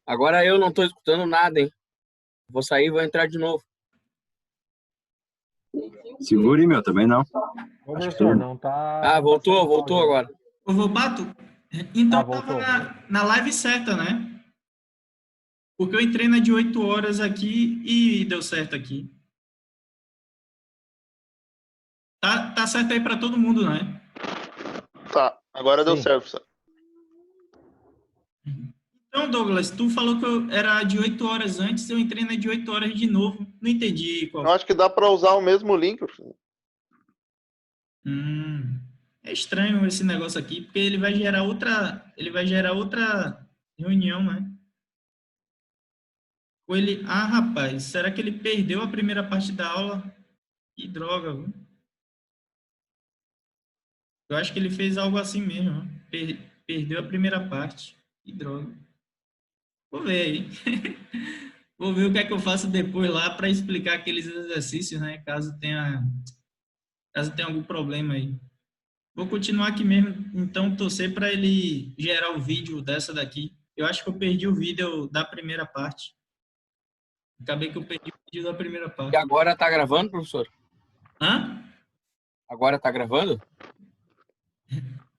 Agora eu não tô escutando nada, hein? Vou sair e vou entrar de novo. Segure, meu, também não. Ô, Acho que professor, não tá. Ah, Não tá saindo voltou som, gente. agora. Ô, Volpato, então tava Voltou. na live certa, né? Porque eu entrei na de 8 horas aqui e deu certo aqui. Tá certo aí para todo mundo, né? Tá, agora deu Sim. certo, professor. Então, Douglas, tu falou que eu era de 8 horas antes, eu entrei na de 8 horas de novo. Não entendi qual. Eu acho que dá para usar o mesmo link, professor. É estranho esse negócio aqui, porque ele vai gerar outra reunião, né? Ou ele, rapaz, será que ele perdeu a primeira parte da aula? Que droga, viu? Eu acho que ele fez algo assim mesmo, ó. Perdeu a primeira parte. Que droga. Vou ver aí. Vou ver o que é que eu faço depois lá para explicar aqueles exercícios, né? Caso tenha algum problema aí. Vou continuar aqui mesmo, então torcer para ele gerar o vídeo dessa daqui. Eu acho que eu perdi o vídeo da primeira parte. Acabei que eu perdi o vídeo da primeira E parte. agora tá gravando, professor? Hã? Agora tá gravando?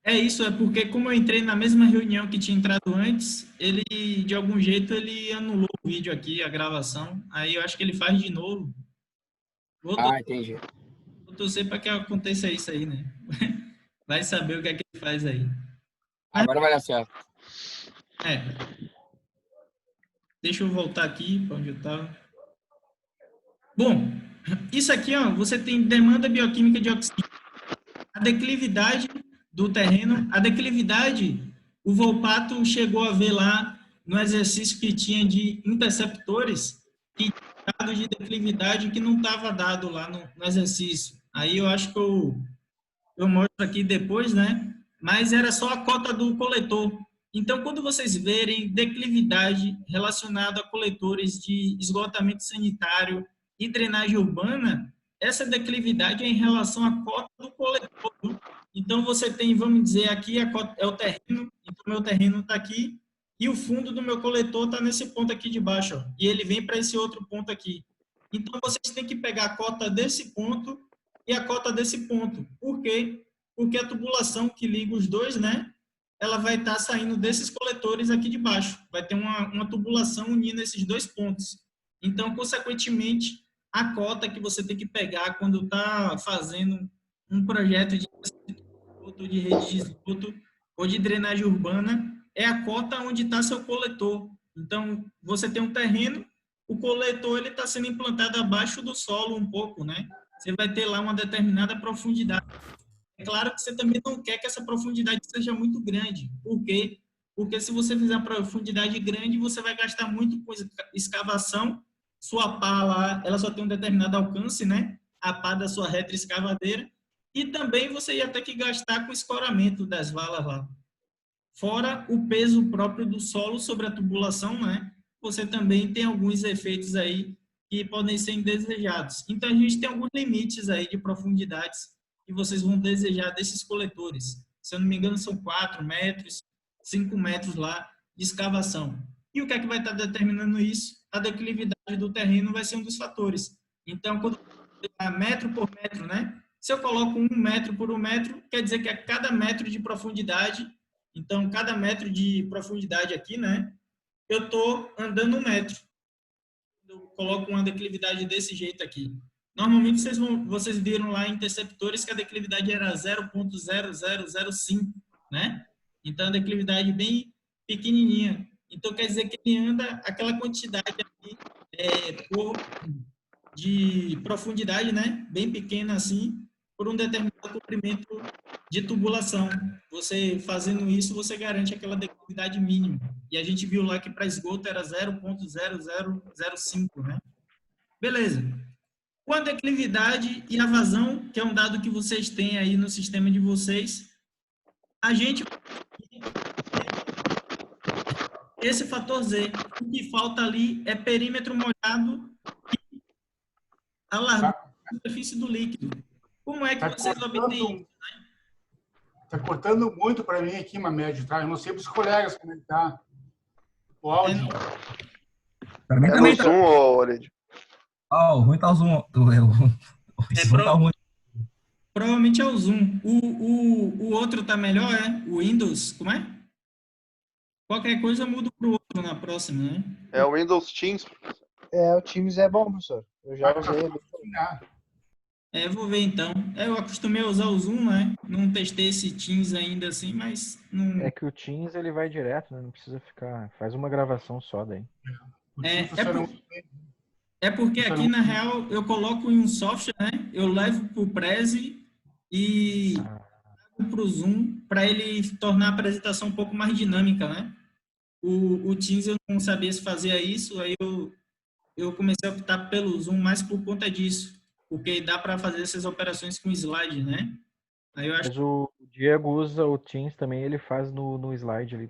É isso, é porque como eu entrei na mesma reunião que tinha entrado antes, ele, de algum jeito, ele anulou o vídeo aqui, a gravação. Aí eu acho que ele faz de novo. Vou Entendi. torcer para que aconteça isso aí, né? Vai saber o que é que ele faz aí. Agora vai dar certo. Deixa eu voltar aqui para onde eu estava. Bom, isso aqui, ó, você tem demanda bioquímica de oxigênio. A declividade do terreno, a declividade, o Volpato chegou a ver lá no exercício que tinha de interceptores, que dados de declividade que não estava dado lá no exercício. Aí eu acho que eu mostro aqui depois, né? Mas era só a cota do coletor. Então, quando vocês verem declividade relacionada a coletores de esgotamento sanitário e drenagem urbana, essa declividade é em relação à cota do coletor. Então, você tem, vamos dizer, aqui a cota, é o terreno, então meu terreno está aqui, e o fundo do meu coletor está nesse ponto aqui de baixo, ó, e ele vem para esse outro ponto aqui. Então, vocês têm que pegar a cota desse ponto e a cota desse ponto. Por quê? Porque a tubulação que liga os dois, né, ela vai estar saindo desses coletores aqui de baixo. Vai ter uma tubulação unindo esses dois pontos. Então, consequentemente, a cota que você tem que pegar quando está fazendo um projeto de rede de esgoto ou de drenagem urbana é a cota onde está seu coletor. Então, você tem um terreno, o coletor ele está sendo implantado abaixo do solo um pouco, né? Você vai ter lá uma determinada profundidade. É claro que você também não quer que essa profundidade seja muito grande. Por quê? Porque se você fizer uma profundidade grande, você vai gastar muito com escavação. Sua pá lá, ela só tem um determinado alcance, né? A pá da sua retroescavadeira. E também você ia ter que gastar com escoramento das valas lá. Fora o peso próprio do solo sobre a tubulação, né? Você também tem alguns efeitos aí que podem ser indesejados. Então, a gente tem alguns limites aí de profundidades que vocês vão desejar desses coletores. Se eu não me engano, são 4 metros, 5 metros lá de escavação. E o que é que vai estar determinando isso? A declividade do terreno vai ser um dos fatores. Então, quando metro por metro, né? Se eu coloco 1 metro por 1 metro, quer dizer que a cada metro de profundidade, então, cada metro de profundidade aqui, né? Eu estou andando 1 metro. Eu coloco uma declividade desse jeito aqui. Normalmente, vocês viram lá em interceptores que a declividade era 0,0005, né? Então, a declividade bem pequenininha. Então, quer dizer que ele anda aquela quantidade aqui de profundidade, né? Bem pequena assim, por um determinado comprimento de tubulação. Você fazendo isso, você garante aquela declividade mínima. E a gente viu lá que para esgoto era 0,0005, né? Beleza. Com a declividade e a vazão, que é um dado que vocês têm aí no sistema de vocês, a gente esse fator Z. O que falta ali é perímetro molhado e a largura da superfície do líquido. Como é que vocês obtêm isso? Está cortando muito para mim aqui, Mamed, tá? Eu não sei para os colegas como é que tá. O áudio. Pra mim É no também tá. Zoom, ô, Oled? Ah, o ruim tá o zoom. O zoom tá ruim. Provavelmente é o Zoom. O outro tá melhor, é? O Windows, como é? Qualquer coisa eu mudo pro outro na próxima, né? É o Windows Teams, professor. O Teams é bom, professor. Eu já usei. Eu vou ver então. Eu acostumei a usar o Zoom, né? Não testei esse Teams ainda assim, mas não. É que o Teams ele vai direto, né? Não precisa ficar. Faz uma gravação só daí. O Teams funciona muito bem. É porque aqui, na real, eu coloco em um software, né? Eu levo pro Prezi e pro Zoom para ele tornar a apresentação um pouco mais dinâmica, né? O Teams eu não sabia se fazia isso, aí eu comecei a optar pelo Zoom mais por conta disso, porque dá para fazer essas operações com slide, né? Aí eu acho. Mas o Diego usa o Teams também, ele faz no slide ali.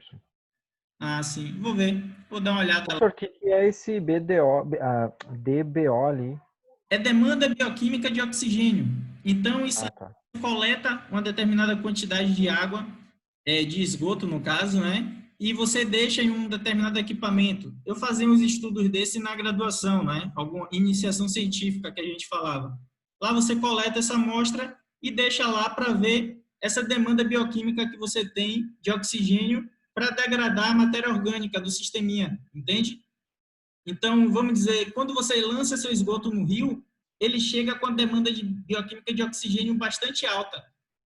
Ah, sim. Vou ver. Vou dar uma olhada lá. Professor, o que é esse DBO ali? É demanda bioquímica de oxigênio. Então, isso tá. coleta uma determinada quantidade de água, de esgoto, no caso, né? E você deixa em um determinado equipamento. Eu fazia uns estudos desse na graduação, né? Alguma iniciação científica que a gente falava. Lá você coleta essa amostra e deixa lá para ver essa demanda bioquímica que você tem de oxigênio para degradar a matéria orgânica do sisteminha, entende? Então, vamos dizer, quando você lança seu esgoto no rio, ele chega com a demanda de bioquímica de oxigênio bastante alta.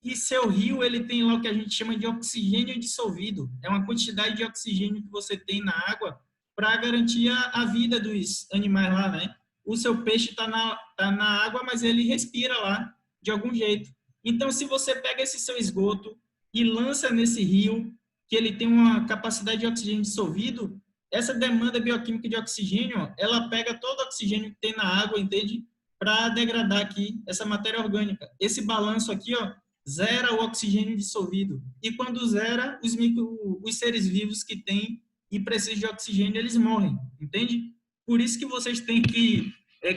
E seu rio, ele tem lá o que a gente chama de oxigênio dissolvido. É uma quantidade de oxigênio que você tem na água para garantir a vida dos animais lá, né? O seu peixe está na água, mas ele respira lá, de algum jeito. Então, se você pega esse seu esgoto e lança nesse rio, que ele tem uma capacidade de oxigênio dissolvido, essa demanda bioquímica de oxigênio, ela pega todo o oxigênio que tem na água, entende? Para degradar aqui essa matéria orgânica. Esse balanço aqui, ó, zera o oxigênio dissolvido. E quando zera, os seres vivos que têm e precisam de oxigênio, eles morrem, entende? Por isso que vocês têm que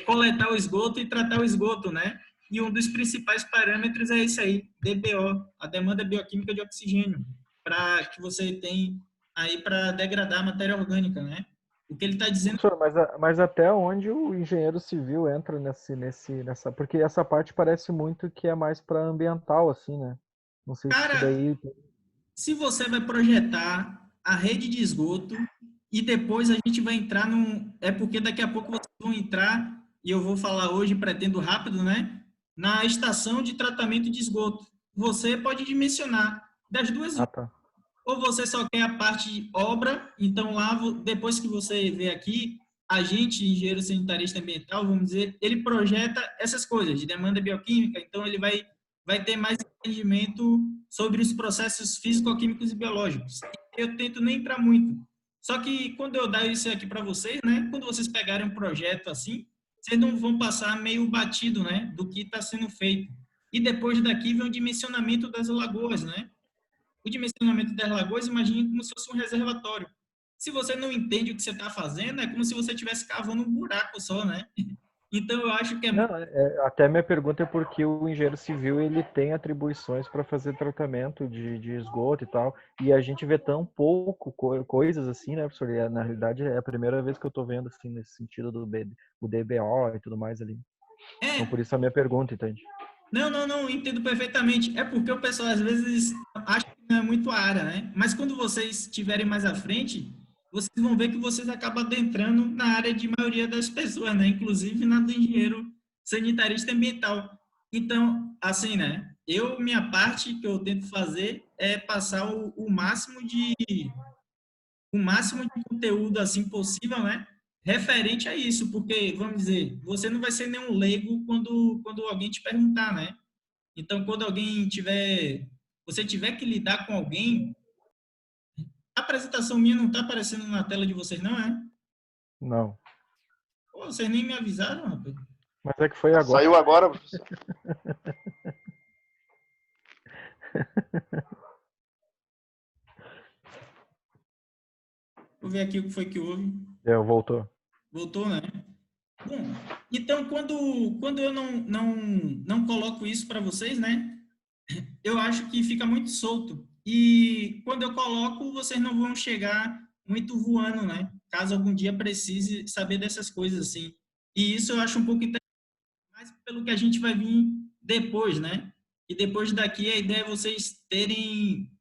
coletar o esgoto e tratar o esgoto, né? E um dos principais parâmetros é esse aí, DBO, a demanda bioquímica de oxigênio, para que você tem aí para degradar a matéria orgânica, né? O que ele está dizendo... Professor, mas até onde o engenheiro civil entra nessa... Porque essa parte parece muito que é mais para ambiental, assim, né? Não sei se daí... Se você vai projetar a rede de esgoto e depois a gente vai entrar num... É porque daqui a pouco vocês vão entrar, e eu vou falar hoje, pretendo rápido, né? Na estação de tratamento de esgoto. Você pode dimensionar das duas... Ou você só quer a parte de obra, então lá, depois que você vê aqui, agente engenheiro sanitarista ambiental, vamos dizer, ele projeta essas coisas de demanda bioquímica, então ele vai ter mais entendimento sobre os processos físico-químicos e biológicos. Eu tento nem entrar muito. Só que quando eu dar isso aqui para vocês, né, quando vocês pegarem um projeto assim, vocês não vão passar meio batido, né, do que está sendo feito. E depois daqui vem o dimensionamento das lagoas, né? O dimensionamento das lagoas, imagine como se fosse um reservatório. Se você não entende o que você está fazendo, é como se você estivesse cavando um buraco só, né? Então, eu acho que até minha pergunta é porque o engenheiro civil ele tem atribuições para fazer tratamento de esgoto e tal, e a gente vê tão pouco coisas assim, né, professor? E, na realidade, é a primeira vez que eu estou vendo, assim, nesse sentido do o DBO e tudo mais ali. Então, por isso a minha pergunta, entende? Não, entendo perfeitamente. É porque o pessoal, às vezes, acha que não é muito a área, né? Mas quando vocês estiverem mais à frente, vocês vão ver que vocês acabam adentrando na área de maioria das pessoas, né? Inclusive na do engenheiro sanitarista ambiental. Então, assim, né? Minha parte que eu tento fazer é passar o máximo de conteúdo, assim, possível, né? Referente a isso, porque, vamos dizer, você não vai ser nenhum leigo quando alguém te perguntar, né? Então, quando você tiver que lidar com alguém, a apresentação minha não está aparecendo na tela de vocês, não é? Não. Pô, vocês nem me avisaram, rapaz. Mas é que foi agora. Saiu agora, professor. Vou ver aqui o que foi que houve. Voltou. Voltou, né? Bom, então, quando eu não coloco isso para vocês, né? Eu acho que fica muito solto. E quando eu coloco, vocês não vão chegar muito voando, né? Caso algum dia precise saber dessas coisas assim. E isso eu acho um pouco interessante, mais pelo que a gente vai vir depois, né? E depois daqui a ideia é vocês terem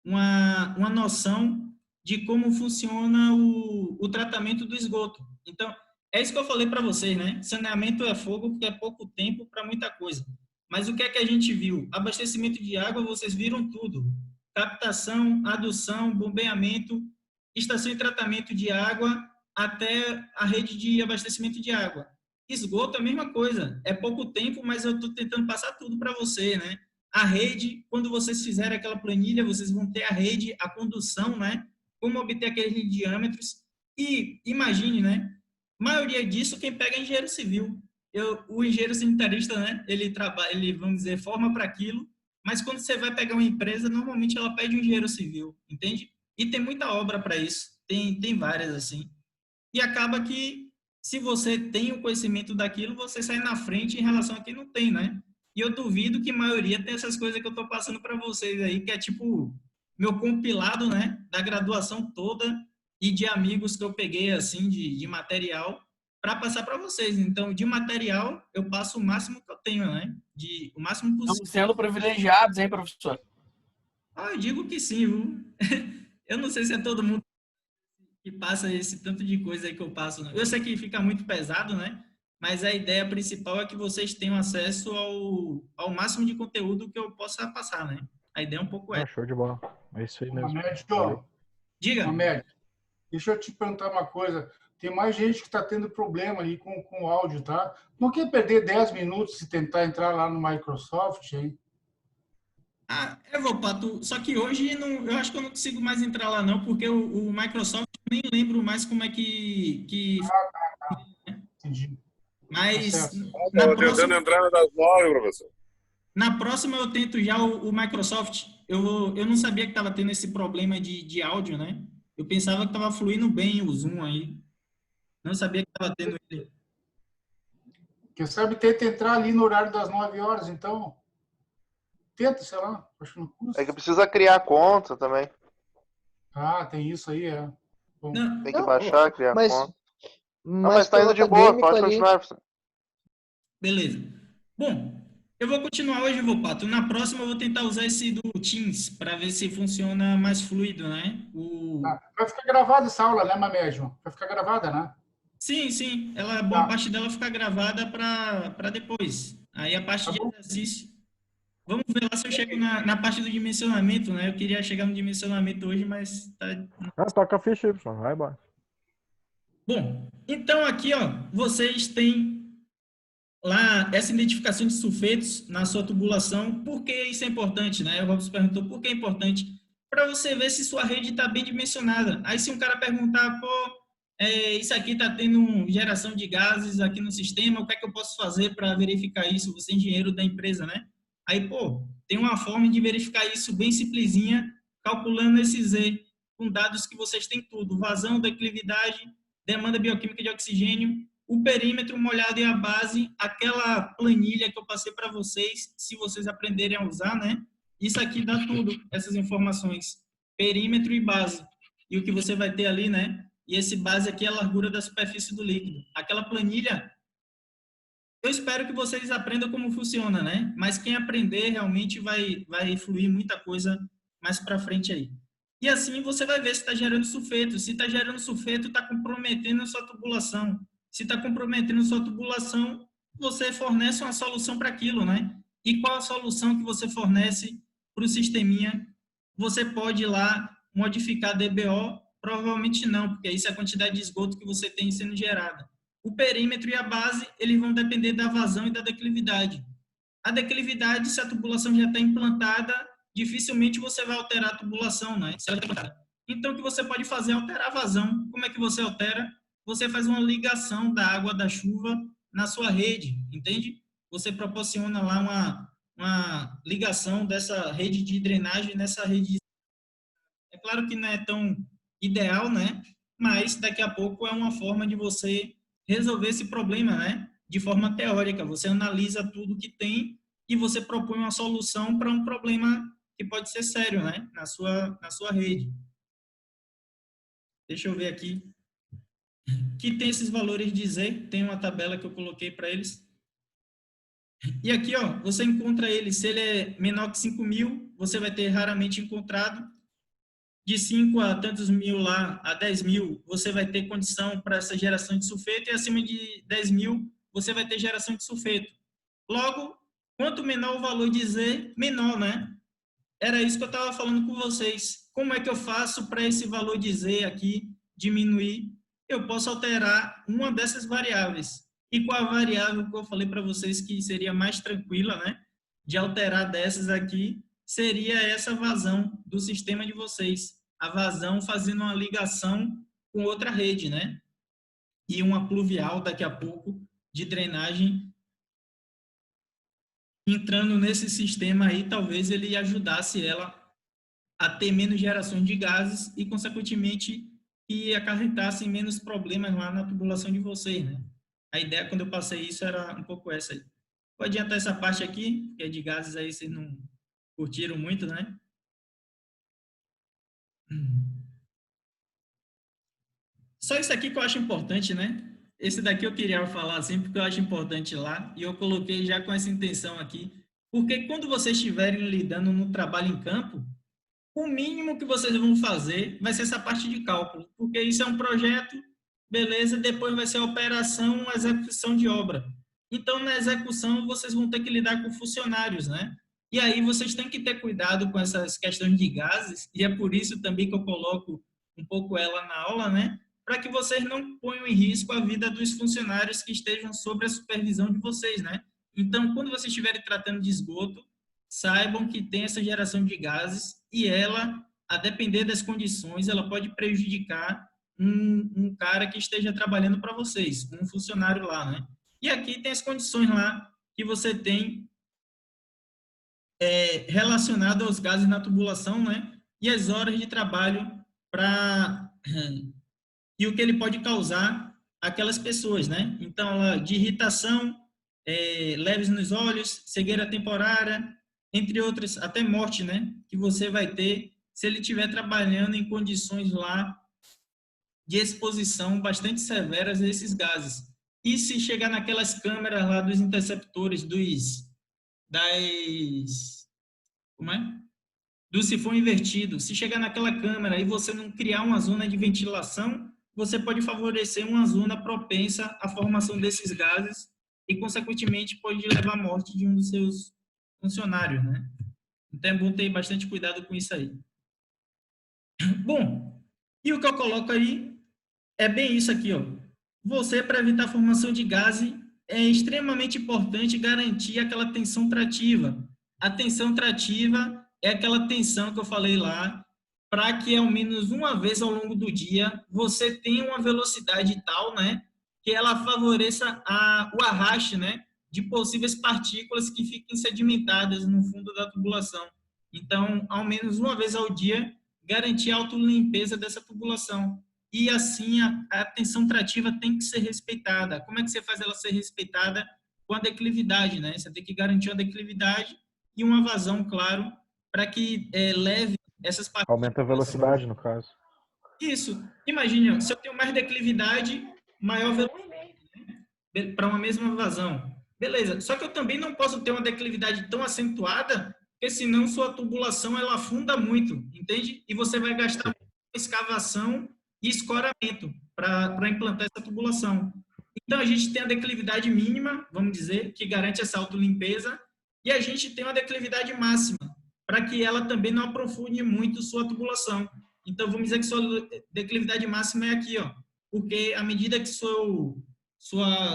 uma noção de como funciona o tratamento do esgoto. Então, é isso que eu falei para vocês, né? Saneamento é fogo porque é pouco tempo para muita coisa. Mas o que é que a gente viu? Abastecimento de água, vocês viram tudo. Captação, adução, bombeamento, estação de tratamento de água até a rede de abastecimento de água. Esgoto é a mesma coisa. É pouco tempo, mas eu estou tentando passar tudo para você, né? A rede, quando vocês fizerem aquela planilha, vocês vão ter a rede, a condução, né? Como obter aqueles diâmetros. E imagine, né? A maioria disso quem pega é engenheiro civil. O engenheiro sanitarista, né? Ele trabalha, ele, vamos dizer, forma para aquilo, mas quando você vai pegar uma empresa, normalmente ela pede um engenheiro civil, entende? E tem muita obra para isso, tem várias assim. E acaba que, se você tem o conhecimento daquilo, você sai na frente em relação a quem não tem, né? E eu duvido que a maioria tem essas coisas que eu estou passando para vocês aí, que é tipo meu compilado, né? Da graduação toda e de amigos que eu peguei, assim, de material, para passar para vocês. Então, de material, eu passo o máximo que eu tenho, né? O máximo possível. Estamos sendo privilegiados, hein, professor? Eu digo que sim, viu? Eu não sei se é todo mundo que passa esse tanto de coisa aí que eu passo, né? Eu sei que fica muito pesado, né? Mas a ideia principal é que vocês tenham acesso ao máximo de conteúdo que eu possa passar, né? A ideia é um pouco essa. Show de bola. É isso aí mesmo. Diga. Deixa eu te perguntar uma coisa. Tem mais gente que está tendo problema ali com o áudio, tá? Não quer perder 10 minutos se tentar entrar lá no Microsoft, hein? Pato, só que hoje eu acho que eu não consigo mais entrar lá não, porque o Microsoft eu nem lembro mais como é que... Entendi. Mas Estava tentando entrar das 9, professor. Na próxima eu tento já o Microsoft. Eu não sabia que estava tendo esse problema de áudio, né? Eu pensava que estava fluindo bem o Zoom aí. Não sabia que estava tendo ele. Quem sabe tenta entrar ali no horário das 9 horas, então. Tenta, sei lá. Acho que não custa. É que precisa criar conta também. Tem isso aí, é. Bom. Tem que baixar, criar conta. Mas tá pelo indo de boa, acadêmico pode ali- continuar, professor. Beleza. Bom, eu vou continuar hoje, Pato. Na próxima eu vou tentar usar esse do Teams para ver se funciona mais fluido, né? Vai ficar gravada essa aula, né, Mamédio? Vai ficar gravada, né? Sim. Boa parte dela fica gravada para depois. Aí a parte de exercício. Vamos ver lá se eu chego na parte do dimensionamento, né? Eu queria chegar no dimensionamento hoje, mas tá... Toca a ficha aí, pessoal. Vai embora. Bom, então aqui, ó, vocês têm lá essa identificação de sulfetos na sua tubulação. Por que isso é importante, né? O Robson perguntou por que é importante. Para você ver se sua rede está bem dimensionada. Aí se um cara perguntar, isso aqui está tendo geração de gases aqui no sistema, o que é que eu posso fazer para verificar isso? Você é engenheiro da empresa, né? Aí, tem uma forma de verificar isso bem simplesinha, calculando esse Z, com dados que vocês têm tudo. Vazão, declividade, demanda bioquímica de oxigênio, o perímetro molhado e a base, aquela planilha que eu passei para vocês, se vocês aprenderem a usar, né? Isso aqui dá tudo, essas informações, perímetro e base. E o que você vai ter ali, né? E esse base aqui é a largura da superfície do líquido. Aquela planilha, eu espero que vocês aprendam como funciona, né? Mas quem aprender realmente vai fluir muita coisa mais para frente aí. E assim você vai ver se está gerando sulfeto. Se está gerando sulfeto, está comprometendo a sua tubulação. Se está comprometendo a sua tubulação, você fornece uma solução para aquilo, né? E qual a solução que você fornece para o sisteminha? Você pode ir lá modificar DBO? Provavelmente não, porque isso é a quantidade de esgoto que você tem sendo gerada. O perímetro e a base, eles vão depender da vazão e da declividade. A declividade, se a tubulação já está implantada, dificilmente você vai alterar a tubulação, né? Então, o que você pode fazer é alterar a vazão. Como é que você altera? Você faz uma ligação da água da chuva na sua rede, entende? Você proporciona lá uma ligação dessa rede de drenagem nessa rede. É claro que não é tão ideal, né? Mas daqui a pouco é uma forma de você resolver esse problema, né? De forma teórica. Você analisa tudo que tem e você propõe uma solução para um problema que pode ser sério, né? Na sua rede. Deixa eu ver aqui. Que tem esses valores de Z, tem uma tabela que eu coloquei para eles. E aqui, ó, você encontra ele, se ele é menor que 5.000, você vai ter raramente encontrado. De 5 a tantos mil lá, a 10.000, você vai ter condição para essa geração de sulfeto, e acima de 10.000, você vai ter geração de sulfeto. Logo, quanto menor o valor de Z, menor, né? Era isso que eu estava falando com vocês. Como é que eu faço para esse valor de Z aqui diminuir? Eu posso alterar uma dessas variáveis. E qual a variável que eu falei para vocês que seria mais tranquila, né? De alterar dessas aqui, seria essa vazão do sistema de vocês. A vazão fazendo uma ligação com outra rede, né? E uma pluvial daqui a pouco de drenagem entrando nesse sistema aí, talvez ele ajudasse ela a ter menos geração de gases e, consequentemente, que acarretassem menos problemas lá na tubulação de vocês, né? A ideia, quando eu passei isso, era um pouco essa aí. Vou adiantar essa parte aqui, que é de gases aí, vocês não curtiram muito, né? Só isso aqui que eu acho importante, né? Esse daqui eu queria falar assim, porque eu acho importante lá, e eu coloquei já com essa intenção aqui, porque quando vocês estiverem lidando no trabalho em campo, o mínimo que vocês vão fazer vai ser essa parte de cálculo, porque isso é um projeto, beleza, depois vai ser a operação, a execução de obra. Então, na execução, vocês vão ter que lidar com funcionários, né? E aí vocês têm que ter cuidado com essas questões de gases, e é por isso também que eu coloco um pouco ela na aula, né? Para que vocês não ponham em risco a vida dos funcionários que estejam sob a supervisão de vocês, né? Então, quando vocês estiverem tratando de esgoto, saibam que tem essa geração de gases e ela, a depender das condições, ela pode prejudicar um cara que esteja trabalhando para vocês, um funcionário lá, né? E aqui tem as condições lá que você tem relacionado aos gases na tubulação, né? E as horas de trabalho para e o que ele pode causar aquelas pessoas, né? Então, de irritação, leves nos olhos, cegueira temporária, entre outras, até morte, né? Que você vai ter se ele estiver trabalhando em condições lá de exposição bastante severas a esses gases. E se chegar naquelas câmeras lá dos interceptores, do sifão invertido, se chegar naquela câmera e você não criar uma zona de ventilação, você pode favorecer uma zona propensa à formação desses gases e, consequentemente, pode levar à morte de um dos seus funcionários, né? Então, é bom ter bastante cuidado com isso aí. Bom, e o que eu coloco aí é bem isso aqui, ó. Você, para evitar a formação de gases, é extremamente importante garantir aquela tensão trativa. A tensão trativa é aquela tensão que eu falei lá, para que ao menos uma vez ao longo do dia você tenha uma velocidade tal, né, que ela favoreça o arraste, né, de possíveis partículas que fiquem sedimentadas no fundo da tubulação. Então, ao menos uma vez ao dia, garantir a autolimpeza dessa tubulação. E assim, a tensão trativa tem que ser respeitada. Como é que você faz ela ser respeitada? Com a declividade, né? Você tem que garantir a declividade e uma vazão, claro, para que leve essas partículas. Aumenta a velocidade, no caso. Isso. Imagina, se eu tenho mais declividade, maior velocidade, né? Para uma mesma vazão. Beleza. Só que eu também não posso ter uma declividade tão acentuada, porque senão sua tubulação ela afunda muito, entende? E você vai gastar escavação e escoramento para implantar essa tubulação. Então, a gente tem a declividade mínima, vamos dizer, que garante essa autolimpeza, e a gente tem uma declividade máxima, para que ela também não aprofunde muito sua tubulação. Então, vamos dizer que sua declividade máxima é aqui, ó, porque à medida que seu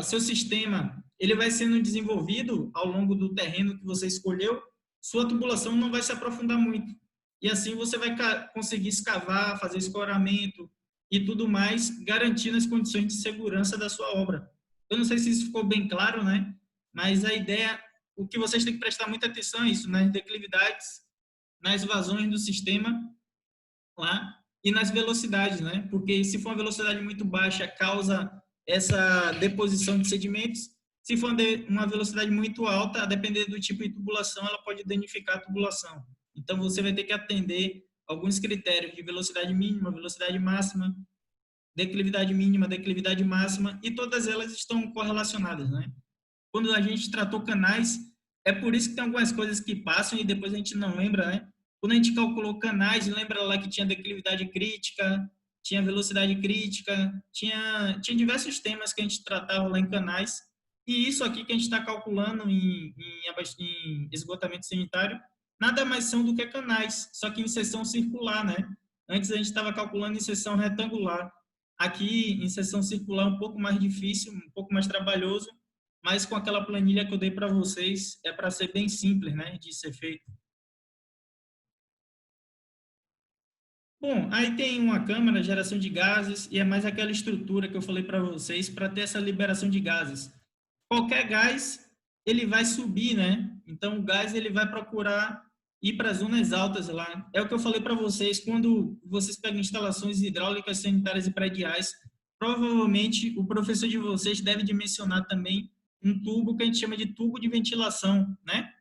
sistema ele vai sendo desenvolvido ao longo do terreno que você escolheu, sua tubulação não vai se aprofundar muito. E assim você vai conseguir escavar, fazer escoramento e tudo mais, garantindo as condições de segurança da sua obra. Eu não sei se isso ficou bem claro, né? Mas a ideia, o que vocês têm que prestar muita atenção é isso, nas declividades, nas vazões do sistema lá e nas velocidades, né? Porque se for uma velocidade muito baixa, causa essa deposição de sedimentos. Se for uma velocidade muito alta, a depender do tipo de tubulação, ela pode danificar a tubulação. Então, você vai ter que atender alguns critérios de velocidade mínima, velocidade máxima, declividade mínima, declividade máxima, e todas elas estão correlacionadas, né? Quando a gente tratou canais, é por isso que tem algumas coisas que passam e depois a gente não lembra, né? Quando a gente calculou canais, lembra lá que tinha declividade crítica, tinha velocidade crítica, tinha diversos temas que a gente tratava lá em canais, e isso aqui que a gente está calculando em esgotamento sanitário, nada mais são do que canais, só que em seção circular, né? Antes a gente estava calculando em seção retangular. Aqui, em seção circular, um pouco mais difícil, um pouco mais trabalhoso, mas com aquela planilha que eu dei para vocês, é para ser bem simples, né, de ser feito. Bom, aí tem uma câmara, geração de gases, e é mais aquela estrutura que eu falei para vocês, para ter essa liberação de gases. Qualquer gás, ele vai subir, né? Então, o gás, ele vai procurar ir para as zonas altas lá. É o que eu falei para vocês, quando vocês pegam instalações hidráulicas, sanitárias e prediais, provavelmente o professor de vocês deve dimensionar também um tubo que a gente chama de tubo de ventilação, né?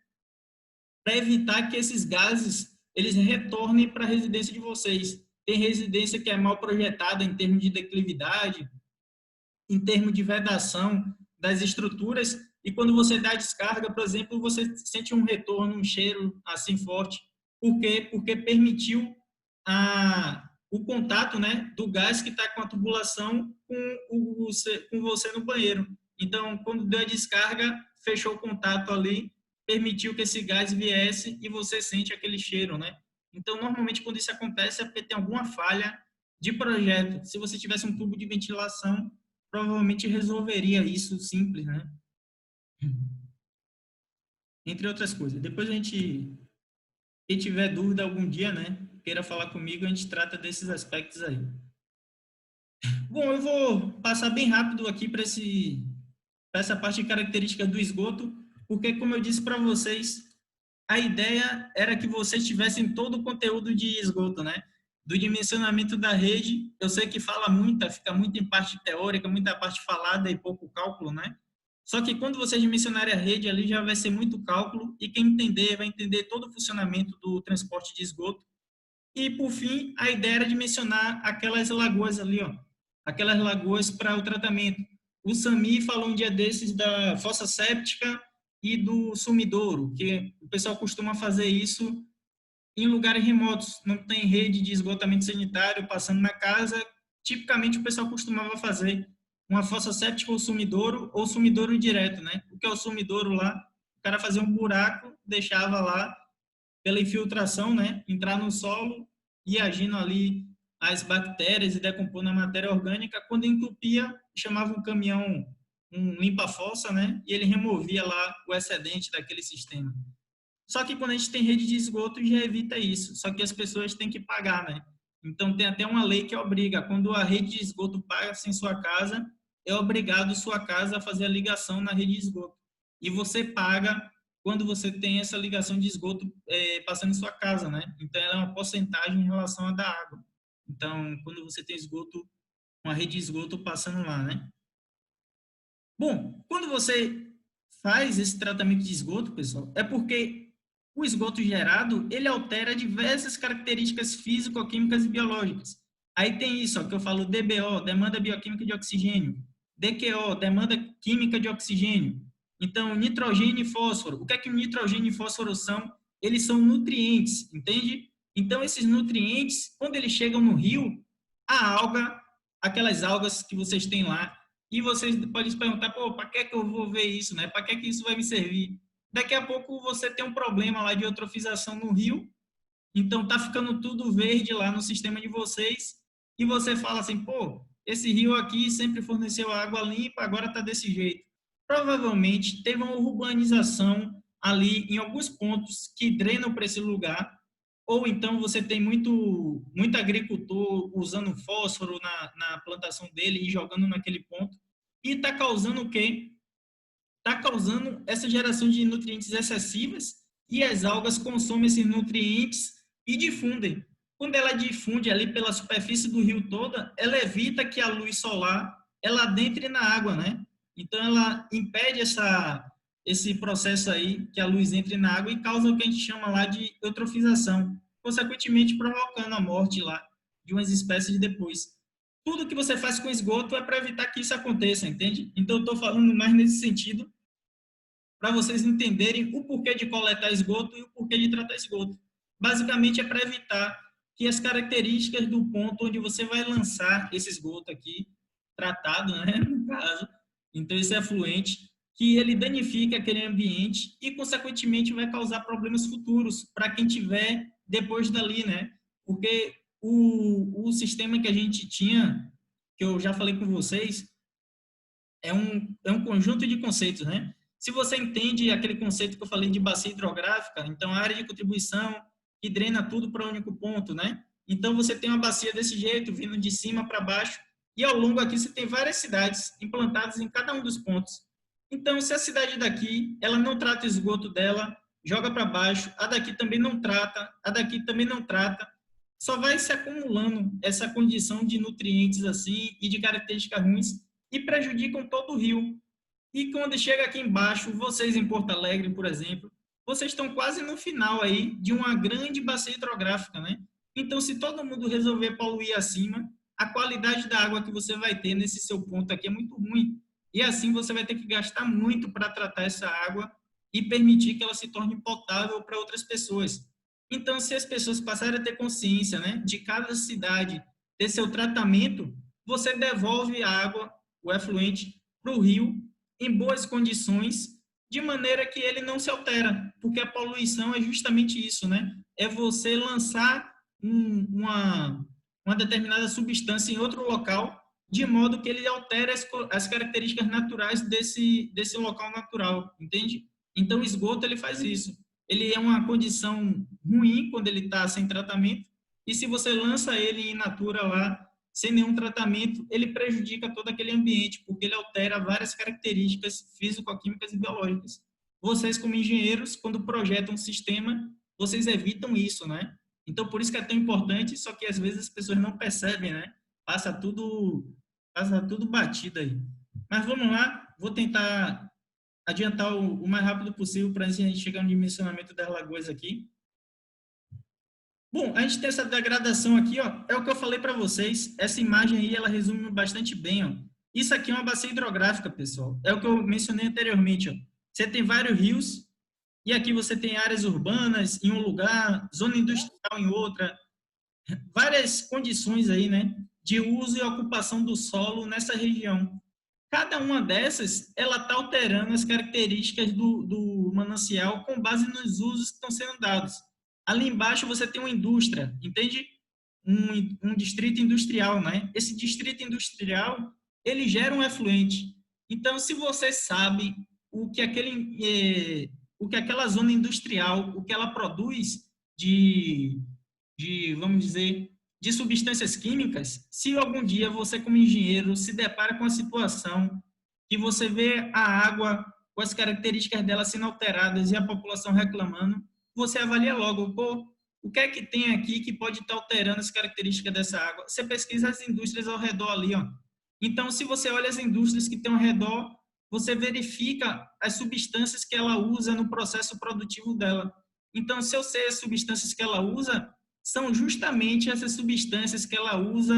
Para evitar que esses gases eles retornem para a residência de vocês. Tem residência que é mal projetada em termos de declividade, em termos de vedação das estruturas, e quando você dá a descarga, por exemplo, você sente um retorno, um cheiro assim forte. Por quê? Porque permitiu o contato, né, do gás que está com a tubulação com você no banheiro. Então, quando deu a descarga, fechou o contato ali, permitiu que esse gás viesse e você sente aquele cheiro, né? Então, normalmente, quando isso acontece, é porque tem alguma falha de projeto. Se você tivesse um tubo de ventilação, provavelmente resolveria isso simples, né? Entre outras coisas. Depois quem tiver dúvida algum dia, né, queira falar comigo, a gente trata desses aspectos aí. Bom, eu vou passar bem rápido aqui para essa parte de características do esgoto, porque, como eu disse para vocês, a ideia era que vocês tivessem todo o conteúdo de esgoto, né? Do dimensionamento da rede, eu sei que fica muito em parte teórica, muita parte falada e pouco cálculo, né? Só que quando vocês dimensionarem a rede, ali já vai ser muito cálculo, e quem entender vai entender todo o funcionamento do transporte de esgoto. E, por fim, a ideia era dimensionar aquelas lagoas ali, ó, aquelas lagoas para o tratamento. O Sami falou um dia desses da fossa séptica e do sumidouro, que o pessoal costuma fazer isso em lugares remotos, não tem rede de esgotamento sanitário passando na casa. Tipicamente o pessoal costumava fazer uma fossa séptica ou sumidouro direto, né? O que é o sumidouro lá? O cara fazia um buraco, deixava lá pela infiltração, né? Entrar no solo e agindo ali as bactérias e decompondo a matéria orgânica. Quando entupia, chamava um caminhão, um limpa-fossa, né? E ele removia lá o excedente daquele sistema. Só que quando a gente tem rede de esgoto, já evita isso. Só que as pessoas têm que pagar, né? Então, tem até uma lei que obriga, quando a rede de esgoto passa em sua casa, é obrigado sua casa a fazer a ligação na rede de esgoto. E você paga quando você tem essa ligação de esgoto passando em sua casa, né? Então, ela é uma porcentagem em relação à da água. Então, quando você tem esgoto, uma rede de esgoto passando lá, né? Bom, quando você faz esse tratamento de esgoto, pessoal, é porque o esgoto gerado, ele altera diversas características físico-químicas e biológicas. Aí tem isso, ó, que eu falo DBO, demanda bioquímica de oxigênio, DQO, demanda química de oxigênio. Então, nitrogênio e fósforo. O que é que o nitrogênio e fósforo são? Eles são nutrientes, entende? Então, esses nutrientes, quando eles chegam no rio, a alga, aquelas algas que vocês têm lá, e vocês podem se perguntar, pô, para que eu vou ver isso, né? Para que isso vai me servir? Daqui a pouco você tem um problema lá de eutrofização no rio, então tá ficando tudo verde lá no sistema de vocês, e você fala assim, pô, esse rio aqui sempre forneceu água limpa, agora tá desse jeito. Provavelmente teve uma urbanização ali em alguns pontos que drenam para esse lugar, ou então você tem muito agricultor usando fósforo na plantação dele e jogando naquele ponto, e está causando o quê? Está causando essa geração de nutrientes excessivas, e as algas consomem esses nutrientes e difundem. Quando ela difunde ali pela superfície do rio toda, ela evita que a luz solar ela adentre na água, né? Então, ela impede esse processo aí, que a luz entre na água, e causa o que a gente chama lá de eutrofização, consequentemente provocando a morte lá de umas espécies depois. tudo que você faz com esgoto é para evitar que isso aconteça, entende? Então, eu estou falando mais nesse sentido, para vocês entenderem o porquê de coletar esgoto e o porquê de tratar esgoto. Basicamente, é para evitar que as características do ponto onde você vai lançar esse esgoto aqui, tratado, né, no caso, então esse efluente, que ele danifique aquele ambiente e, consequentemente, vai causar problemas futuros para quem tiver depois dali, né? Porque o sistema que a gente tinha, que eu já falei com vocês, é um conjunto de conceitos, né? Se você entende aquele conceito que eu falei de bacia hidrográfica, então a área de contribuição que drena tudo para um único ponto, né? Então você tem uma bacia desse jeito, vindo de cima para baixo, e ao longo aqui você tem várias cidades implantadas em cada um dos pontos. Então, se a cidade daqui, ela não trata o esgoto dela, joga para baixo, a daqui também não trata, a daqui também não trata, só vai se acumulando essa condição de nutrientes assim e de características ruins e prejudicam todo o rio. E quando chega aqui embaixo, vocês em Porto Alegre, por exemplo, vocês estão quase no final aí de uma grande bacia hidrográfica, né? Então, se todo mundo resolver poluir acima, a qualidade da água que você vai ter nesse seu ponto aqui é muito ruim. E assim você vai ter que gastar muito para tratar essa água e permitir que ela se torne potável para outras pessoas. Então, se as pessoas passarem a ter consciência, né, de cada cidade ter seu tratamento, você devolve a água, o efluente, para o rio em boas condições, de maneira que ele não se altera, porque a poluição é justamente isso, né? É você lançar uma determinada substância em outro local, de modo que ele altere as características naturais desse local natural, entende? Então, o esgoto, ele faz isso. Ele é uma condição ruim quando ele está sem tratamento, e se você lança ele in natura lá, sem nenhum tratamento, ele prejudica todo aquele ambiente, porque ele altera várias características físico-químicas e biológicas. Vocês, como engenheiros, quando projetam um sistema, vocês evitam isso, né? Então, por isso que é tão importante, só que às vezes as pessoas não percebem, né? Passa tudo batido aí. Mas vamos lá, vou tentar adiantar o mais rápido possível para a gente chegar no dimensionamento das lagoas aqui. Bom, a gente tem essa degradação aqui, ó, é o que eu falei para vocês. Essa imagem aí, ela resume bastante bem, ó. Isso aqui é uma bacia hidrográfica, pessoal. É o que eu mencionei anteriormente, ó. Você tem vários rios, e aqui você tem áreas urbanas em um lugar, zona industrial em outra, várias condições aí, né, de uso e ocupação do solo nessa região. Cada uma dessas, ela está alterando as características do manancial com base nos usos que estão sendo dados. Ali embaixo você tem uma indústria, entende? Um distrito industrial, né? Esse distrito industrial, ele gera um efluente. Então, se você sabe o que aquela zona industrial, o que ela produz vamos dizer, de substâncias químicas, se algum dia você, como engenheiro, se depara com a situação que você vê a água com as características dela sendo alteradas e a população reclamando, você avalia logo, pô, o que é que tem aqui que pode estar alterando as características dessa água? Você pesquisa as indústrias ao redor ali, ó. Então, se você olha as indústrias que tem ao redor, você verifica as substâncias que ela usa no processo produtivo dela. Então, se eu sei as substâncias que ela usa, são justamente essas substâncias que ela usa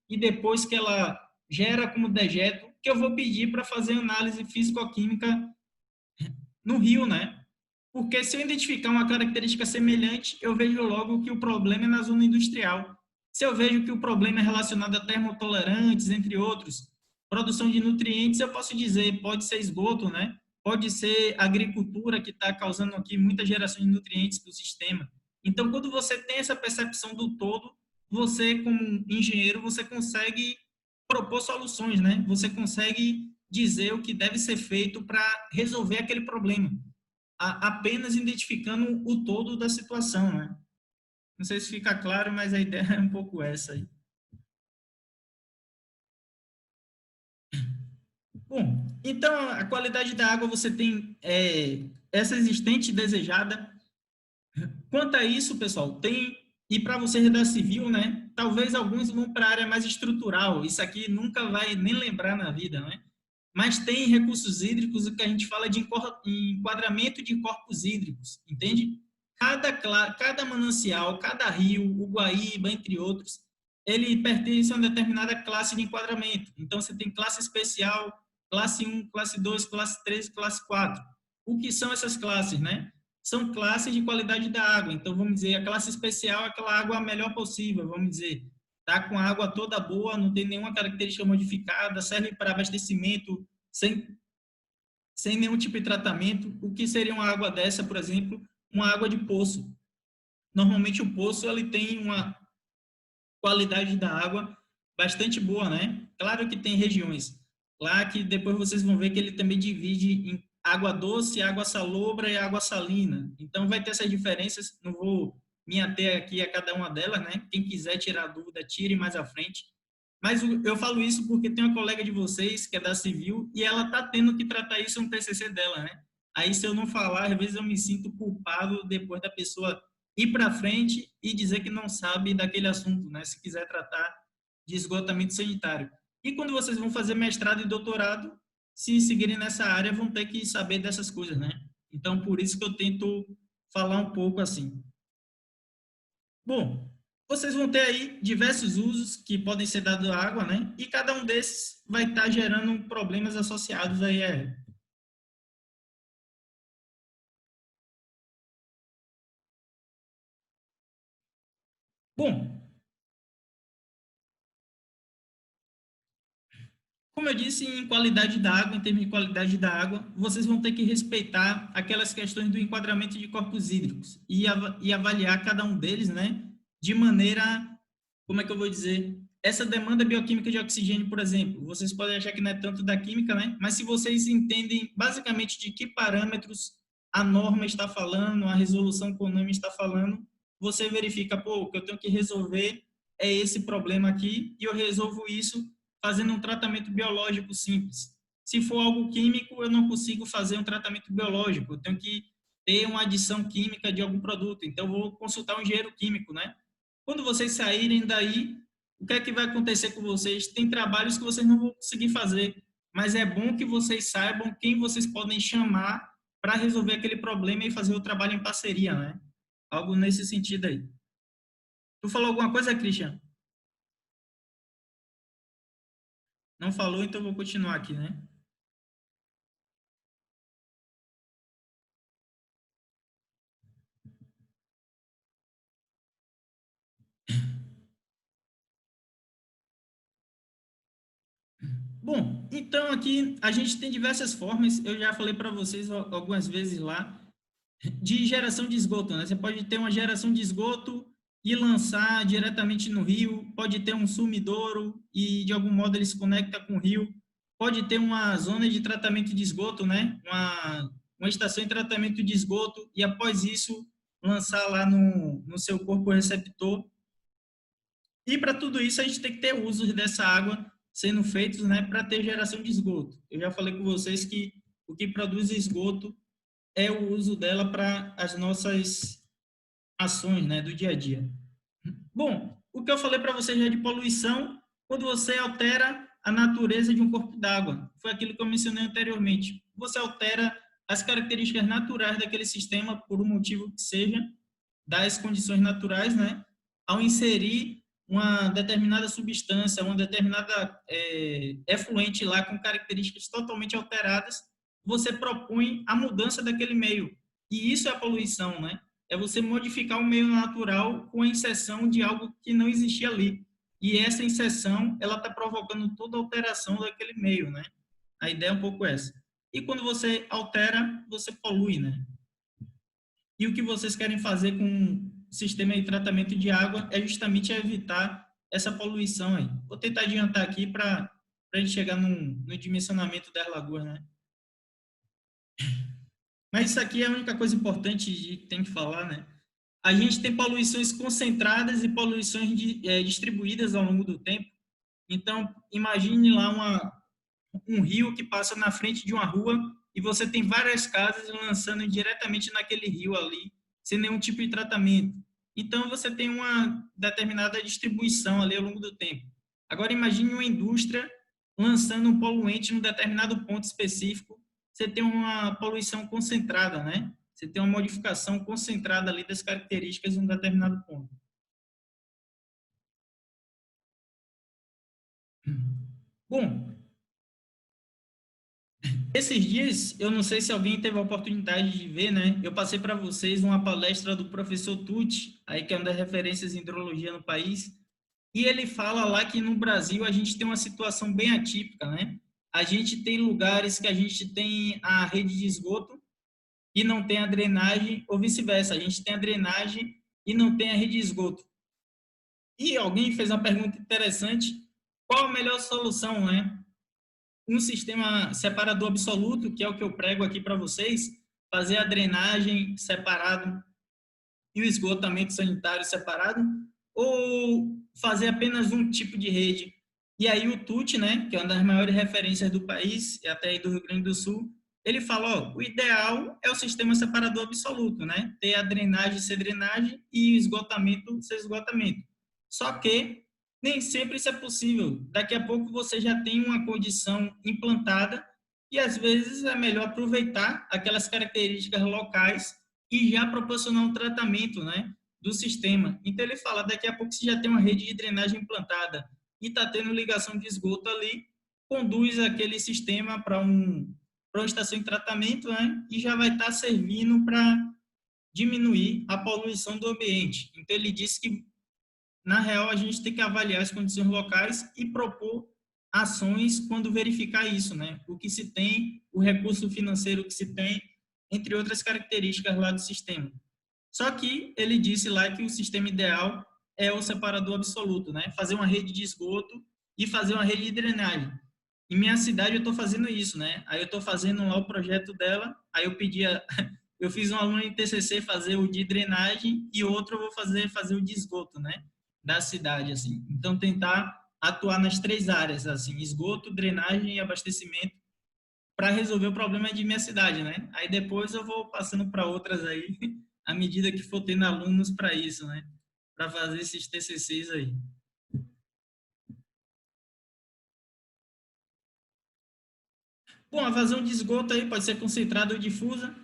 e depois que ela gera como dejeto, que eu vou pedir para fazer análise físico-química no rio, né? Porque se eu identificar uma característica semelhante, eu vejo logo que o problema é na zona industrial. Se eu vejo que o problema é relacionado a termotolerantes, entre outros, produção de nutrientes, eu posso dizer, pode ser esgoto, né? Pode ser agricultura que está causando aqui muita geração de nutrientes para o sistema. Então, quando você tem essa percepção do todo, você, como engenheiro, você consegue propor soluções, né? Você consegue dizer o que deve ser feito para resolver aquele problema, apenas identificando o todo da situação, né? Não sei se fica claro, mas a ideia é um pouco essa aí. Bom, então a qualidade da água você tem essa existente e desejada. Quanto a isso, pessoal, tem, e para vocês da civil, né? Talvez alguns vão para a área mais estrutural, isso aqui nunca vai nem lembrar na vida, né? Mas tem recursos hídricos, o que a gente fala de enquadramento de corpos hídricos, entende? Cada manancial, cada rio, o Guaíba, entre outros, ele pertence a uma determinada classe de enquadramento. Então, você tem classe especial, classe 1, classe 2, classe 3, classe 4. O que são essas classes, né? São classes de qualidade da água. Então, vamos dizer, a classe especial é aquela água a melhor possível, vamos dizer. Tá com a água toda boa, não tem nenhuma característica modificada, serve para abastecimento sem nenhum tipo de tratamento. O que seria uma água dessa, por exemplo? Uma água de poço. Normalmente o poço ele tem uma qualidade da água bastante boa, né? Claro que tem regiões lá que depois vocês vão ver que ele também divide em água doce, água salobra e água salina. Então vai ter essas diferenças, não vou me ater aqui a cada uma delas, né? Quem quiser tirar dúvida, tire mais à frente. Mas eu falo isso porque tem uma colega de vocês que é da Civil e ela tá tendo que tratar isso no TCC dela, né? Aí se eu não falar, às vezes eu me sinto culpado depois da pessoa ir para frente e dizer que não sabe daquele assunto, né? Se quiser tratar de esgotamento sanitário. E quando vocês vão fazer mestrado e doutorado, se seguirem nessa área, vão ter que saber dessas coisas, né? Então, por isso que eu tento falar um pouco assim. Bom, vocês vão ter aí diversos usos que podem ser dados à água, né? E cada um desses vai estar gerando problemas associados aí a ela. Bom, como eu disse, em qualidade da água, em termos de qualidade da água, vocês vão ter que respeitar aquelas questões do enquadramento de corpos hídricos e avaliar cada um deles, né? De maneira, como é que eu vou dizer? Essa demanda bioquímica de oxigênio, por exemplo, vocês podem achar que não é tanto da química, né? Mas se vocês entendem basicamente de que parâmetros a norma está falando, a resolução CONAME está falando, você verifica, pô, o que eu tenho que resolver é esse problema aqui e eu resolvo isso fazendo um tratamento biológico simples. Se for algo químico, eu não consigo fazer um tratamento biológico, eu tenho que ter uma adição química de algum produto, então eu vou consultar um engenheiro químico, né? Quando vocês saírem daí, o que é que vai acontecer com vocês? Tem trabalhos que vocês não vão conseguir fazer, mas é bom que vocês saibam quem vocês podem chamar para resolver aquele problema e fazer o trabalho em parceria, né? Algo nesse sentido aí. Tu falou alguma coisa, Christian? Não falou, então eu vou continuar aqui, né? Bom, então aqui a gente tem diversas formas, eu já falei para vocês algumas vezes lá, de geração de esgoto, né? Você pode ter uma geração de esgoto e lançar diretamente no rio, pode ter um sumidouro e de algum modo ele se conecta com o rio, pode ter uma zona de tratamento de esgoto, né? Uma estação de tratamento de esgoto e após isso lançar lá no seu corpo receptor. E para tudo isso a gente tem que ter uso dessa água sendo feitos, né, para ter geração de esgoto. Eu já falei com vocês que o que produz esgoto é o uso dela para as nossas ações, né, do dia a dia. Bom, o que eu falei para vocês já de poluição, quando você altera a natureza de um corpo d'água, foi aquilo que eu mencionei anteriormente. Você altera as características naturais daquele sistema por um motivo que seja, das condições naturais, né, ao inserir uma determinada substância, uma determinada efluente lá com características totalmente alteradas, você propõe a mudança daquele meio. E isso é a poluição, né? É você modificar o meio natural com a inserção de algo que não existia ali. E essa inserção, ela está provocando toda a alteração daquele meio, né? A ideia é um pouco essa. E quando você altera, você polui, né? E o que vocês querem fazer com o sistema de tratamento de água é justamente evitar essa poluição aí. Vou tentar adiantar aqui para a gente chegar no dimensionamento das lagoas, né? Mas isso aqui é a única coisa importante que tem que falar, né? A gente tem poluições concentradas e poluições distribuídas ao longo do tempo. Então, imagine lá um rio que passa na frente de uma rua e você tem várias casas lançando diretamente naquele rio ali, sem nenhum tipo de tratamento. Então, você tem uma determinada distribuição ali ao longo do tempo. Agora, imagine uma indústria lançando um poluente num determinado ponto específico, você tem uma poluição concentrada, né? Você tem uma modificação concentrada ali das características em um determinado ponto. Bom, esses dias, eu não sei se alguém teve a oportunidade de ver, né? Eu passei para vocês uma palestra do professor Tucci, aí que é uma das referências em hidrologia no país, e ele fala lá que no Brasil a gente tem uma situação bem atípica, né? A gente tem lugares que a gente tem a rede de esgoto e não tem a drenagem, ou vice-versa, a gente tem a drenagem e não tem a rede de esgoto. E alguém fez uma pergunta interessante, qual a melhor solução, né? Um sistema separador absoluto, que é o que eu prego aqui para vocês, fazer a drenagem separado e o esgotamento sanitário separado, ou fazer apenas um tipo de rede. E aí o Tucci, né, que é uma das maiores referências do país, e até aí do Rio Grande do Sul, ele fala, ó, o ideal é o sistema separador absoluto, né, ter a drenagem ser drenagem e o esgotamento ser esgotamento. Só que nem sempre isso é possível. Daqui a pouco você já tem uma condição implantada e, às vezes, é melhor aproveitar aquelas características locais e já proporcionar um tratamento, né, do sistema. Então, ele fala, daqui a pouco você já tem uma rede de drenagem implantada e está tendo ligação de esgoto ali, conduz aquele sistema para uma estação de tratamento, né, e já vai estar servindo para diminuir a poluição do ambiente. Então, ele disse que na real, a gente tem que avaliar as condições locais e propor ações quando verificar isso, né? O que se tem, o recurso financeiro que se tem, entre outras características lá do sistema. Só que ele disse lá que o sistema ideal é o separador absoluto, né? Fazer uma rede de esgoto e fazer uma rede de drenagem. Em minha cidade eu estou fazendo isso, né? Aí eu estou fazendo lá o projeto dela, aí eu fiz um aluno em TCC fazer o de drenagem e outro eu vou fazer o de esgoto, né? Da cidade, assim. Então, tentar atuar nas 3 áreas, assim, esgoto, drenagem e abastecimento, para resolver o problema de minha cidade, né? Aí depois eu vou passando para outras aí, à medida que for tendo alunos para isso, né? Para fazer esses TCCs aí. Bom, a vazão de esgoto aí pode ser concentrada ou difusa.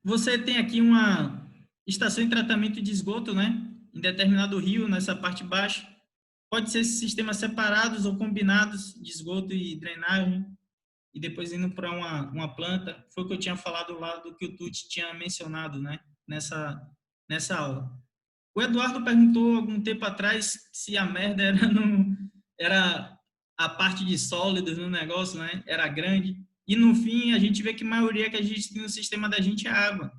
Você tem aqui uma estação de tratamento de esgoto, né? Em determinado rio, nessa parte baixa. Pode ser sistemas separados ou combinados de esgoto e drenagem, e depois indo para uma planta. Foi o que eu tinha falado lá do que o Tucci tinha mencionado, né? Nessa aula. O Eduardo perguntou algum tempo atrás se a merda era a parte de sólidos no negócio, né? Era grande. E no fim, a gente vê que a maioria que a gente tem no sistema da gente é água.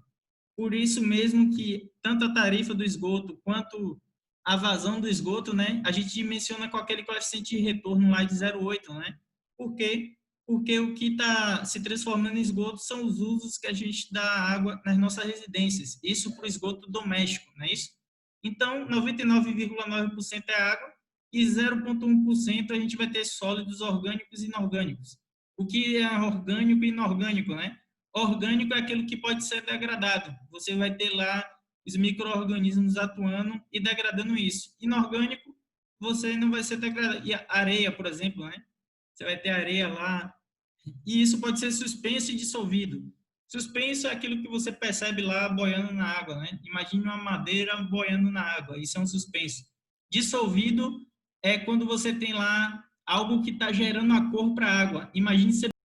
Por isso mesmo que tanto a tarifa do esgoto quanto a vazão do esgoto, né, a gente dimensiona com aquele coeficiente de retorno lá de 0,8, né? Por quê? Porque o que está se transformando em esgoto são os usos que a gente dá água nas nossas residências. Isso para o esgoto doméstico, não é isso? Então, 99,9% é água e 0,1% a gente vai ter sólidos orgânicos e inorgânicos. O que é orgânico e inorgânico, né? Orgânico é aquilo que pode ser degradado. Você vai ter lá os micro-organismos atuando e degradando isso. Inorgânico, você não vai ser degradado. E a areia, por exemplo, né? Você vai ter areia lá. E isso pode ser suspenso e dissolvido. Suspenso é aquilo que você percebe lá boiando na água, né? Imagine uma madeira boiando na água. Isso é um suspenso. Dissolvido é quando você tem lá algo que está gerando a cor para a água. Imagine você